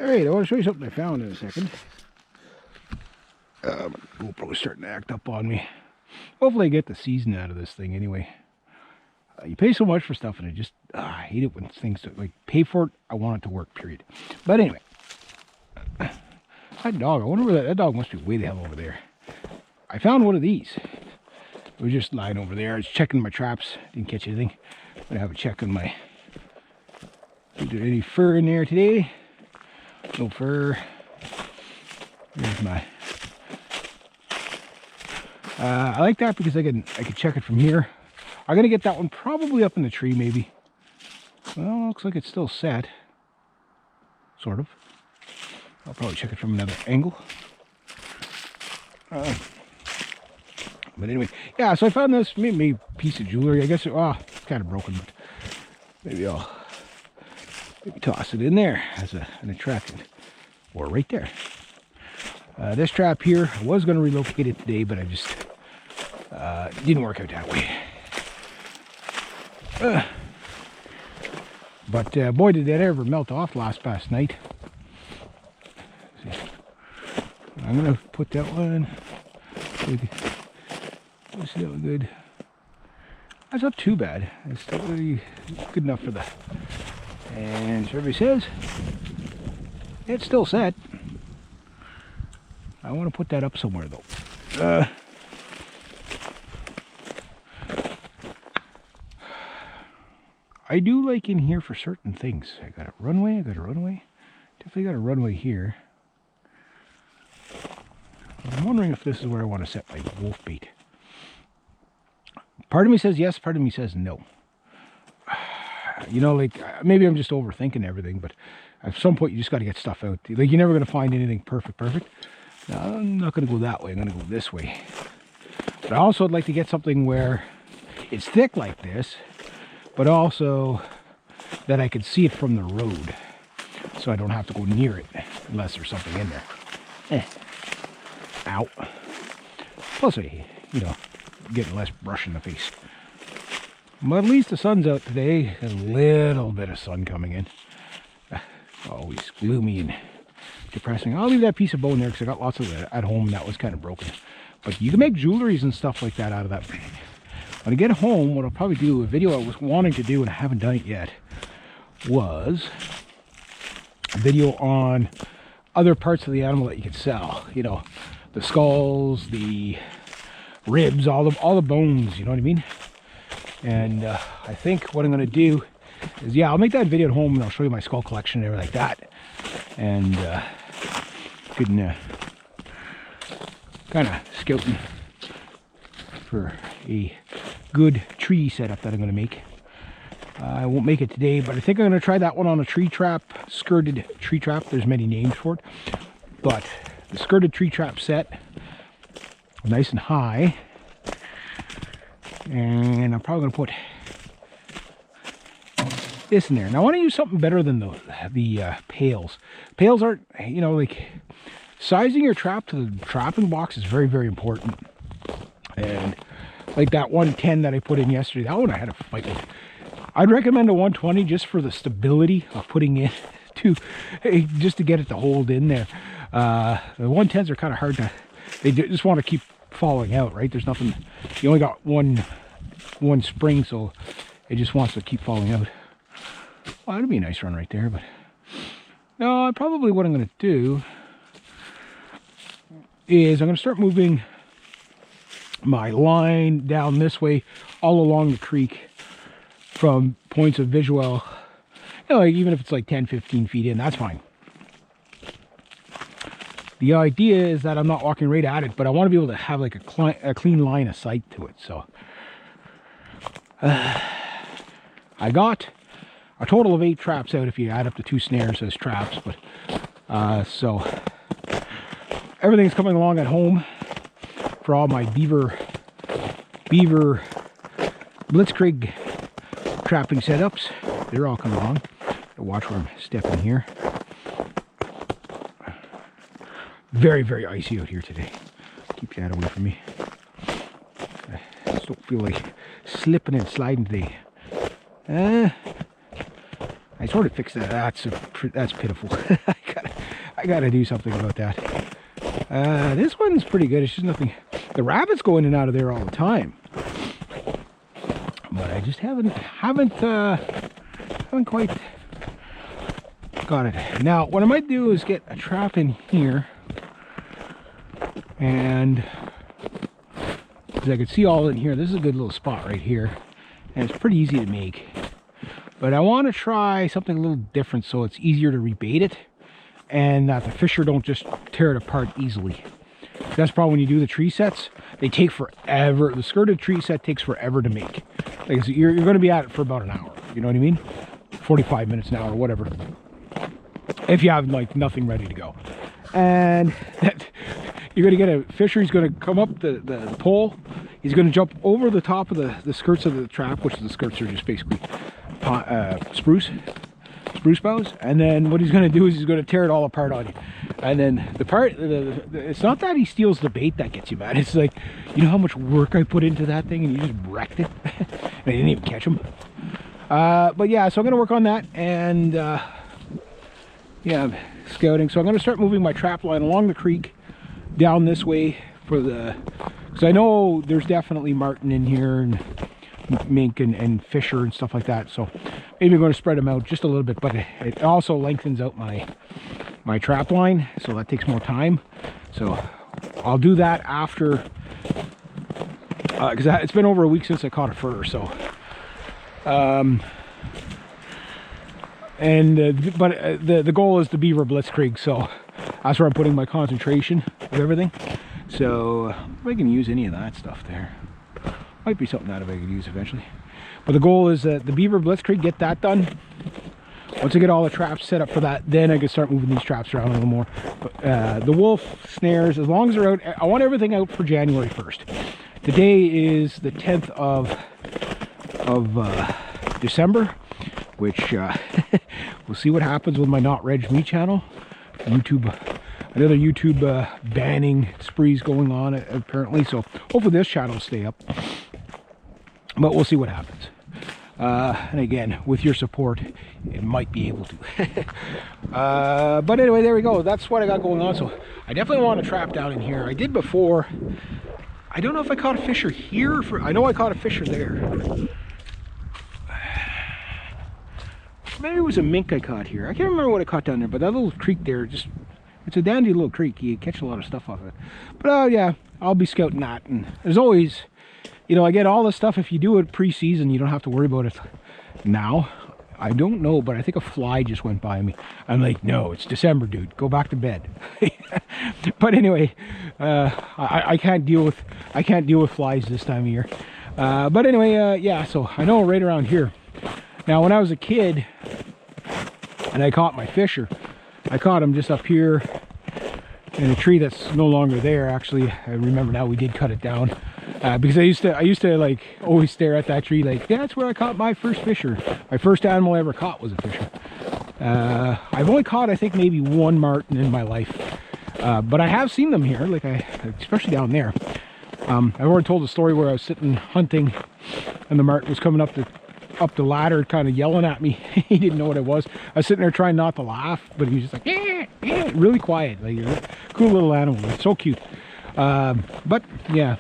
Alright, I want to show you something I found in a second. GoPro's starting to act up on me. Hopefully I get the season out of this thing anyway. You pay so much for stuff and I hate it when things like pay for it. I want it to work, period. But anyway, that dog, I wonder where that dog must be way the hell over there. I found one of these. It was just lying over there. I was checking my traps, didn't catch anything. I'm gonna have a check on my, is there any fur in there today? No fur. Here's my, I like that because I can check it from here. I'm gonna get that one probably up in the tree maybe. Well, looks like it's still set. Sort of. I'll probably check it from another angle. But anyway, yeah, so I found this maybe piece of jewelry. I guess it's kind of broken, but maybe I'll toss it in there as an attractant. Or right there. This trap here, I was going to relocate it today, but I just didn't work out that way. But boy, did that ever melt off past night. I'm going to put that one. Let's see how good. That's not too bad. It's still really good enough for that. And so everybody says it's still set. I want to put that up somewhere though. I do like in here for certain things. I got a runway. Definitely got a runway here. I'm wondering if this is where I want to set my wolf bait. Part of me says yes, part of me says no. You know, like, maybe I'm just overthinking everything, but at some point you just got to get stuff out. Like, you're never going to find anything perfect. No, I'm not going to go that way. I'm going to go this way. But I also would like to get something where it's thick like this, but also that I can see it from the road. So I don't have to go near it unless there's something in there. Ow. Plus, getting less brush in the face. But at least the sun's out today. A little bit of sun coming in. Always gloomy and depressing. I'll leave that piece of bone there because I got lots of it at home and that was kind of broken. But you can make jewelries and stuff like that out of that. When I get home, what I'll probably do, a video I was wanting to do and I haven't done it yet, was a video on other parts of the animal that you can sell. You know, the skulls, the ribs, all the bones, you know what I mean? And I think what I'm going to do is, yeah, I'll make that video at home and I'll show you my skull collection and everything like that. And you can kind of scouting for a good tree setup that I'm going to make. I won't make it today, but I think I'm going to try that one on a tree trap, skirted tree trap. There's many names for it. But the skirted tree trap set, nice and high. And I'm probably going to put this in there. Now I want to use something better than the pails. Pails aren't, you know, like, sizing your trap to the trapping box is very, very important. And like that 110 that I put in yesterday, that one I had to fight with. I'd recommend a 120 just for the stability of putting in just to get it to hold in there. The 110s are kind of hard to, they just want to keep falling out, right? There's nothing, you only got one spring, so it just wants to keep falling out. Well, that'd be a nice run right there, but no, probably what I'm going to do is I'm going to start moving my line down this way all along the creek from points of visual, you know, even if it's like 10-15 feet in, that's fine. The idea is that I'm not walking right at it, but I want to be able to have like a clean line of sight to it. So I got a total of 8 traps out if you add up the 2 snares as traps. But so everything's coming along at home for all my beaver blitzkrieg trapping setups. They're all coming along. Watch where I'm stepping here. Very, very icy out here today. Keep that away from me. I just don't feel like slipping and sliding today. I sort of fixed that. That's pitiful. I gotta I gotta do something about that. This one's pretty good. It's just nothing. The rabbits go in and out of there all the time, but I just haven't quite got it. Now, what I might do is get a trap in here, and because I can see all in here. This is a good little spot right here, and it's pretty easy to make. But I want to try something a little different so it's easier to rebait it, and that the fisher don't just tear it apart easily. That's the problem when you do the tree sets. They take forever. The skirted tree set takes forever to make. Like, you're going to be at it for about an hour. You know what I mean? 45 minutes an hour, whatever. If you have like nothing ready to go. And that, you're going to get a fisher. He's going to come up the pole. He's going to jump over the top of the skirts of the trap, which the skirts are just basically spruce boughs. And then what he's going to do is he's going to tear it all apart on you. And then it's not that he steals the bait that gets you mad. It's like, you know how much work I put into that thing and you just wrecked it. And I didn't even catch him. But yeah, so I'm going to work on that, and yeah, scouting. So I'm going to start moving my trap line along the creek down this way because I know there's definitely marten in here and mink and fisher and stuff like that. So maybe I'm going to spread them out just a little bit, but it also lengthens out my trap line, so that takes more time. So I'll do that after, because it's been over a week since I caught a fur. So the goal is the beaver blitzkrieg, so that's where I'm putting my concentration of everything. So if I can use any of that stuff there, might be something that I could use eventually. But the goal is that the beaver blitzkrieg, get that done. Once I get all the traps set up for that, then I can start moving these traps around a little more. But the wolf snares, as long as they're out, I want everything out for January 1st. Today is the 10th of December, which we'll see what happens with my Not Reg Me channel. Another YouTube banning sprees going on apparently, so hopefully this channel will stay up, but we'll see what happens. And again, with your support, it might be able to. But anyway, there we go. That's what I got going on. So I definitely want to trap down in here. I did before. I don't know if I caught a fisher here. I know I caught a fisher there. Maybe it was a mink I caught here. I can't remember what I caught down there, but that little creek there, it's a dandy little creek. You catch a lot of stuff off of it. But yeah, I'll be scouting that. And there's always, you know, I get all this stuff. If you do it pre-season, you don't have to worry about it now. I don't know, but I think a fly just went by me. I'm like, no, it's December, dude. Go back to bed. But anyway, I can't deal with flies this time of year. But anyway, yeah. So I know right around here. Now, when I was a kid and I caught my fisher, I caught him just up here in a tree that's no longer there. Actually, I remember now, we did cut it down because I used to like always stare at that tree like, yeah, that's where I caught my first fisher. My first animal I ever caught was a fisher. I've only caught, I think, maybe one marten in my life, but I have seen them here, like especially down there. I've already told the story where I was sitting hunting and the marten was coming up the ladder kind of yelling at me. He didn't know what it was. I was sitting there trying not to laugh, but he was just like, really quiet. Like, cool little animal. It's so cute. But yeah,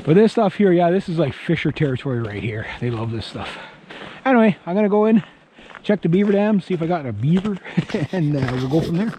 but this stuff here, yeah, this is like fisher territory right here. They love this stuff. Anyway, I'm gonna go in, check the beaver dam, see if I got a beaver, and we'll go from there.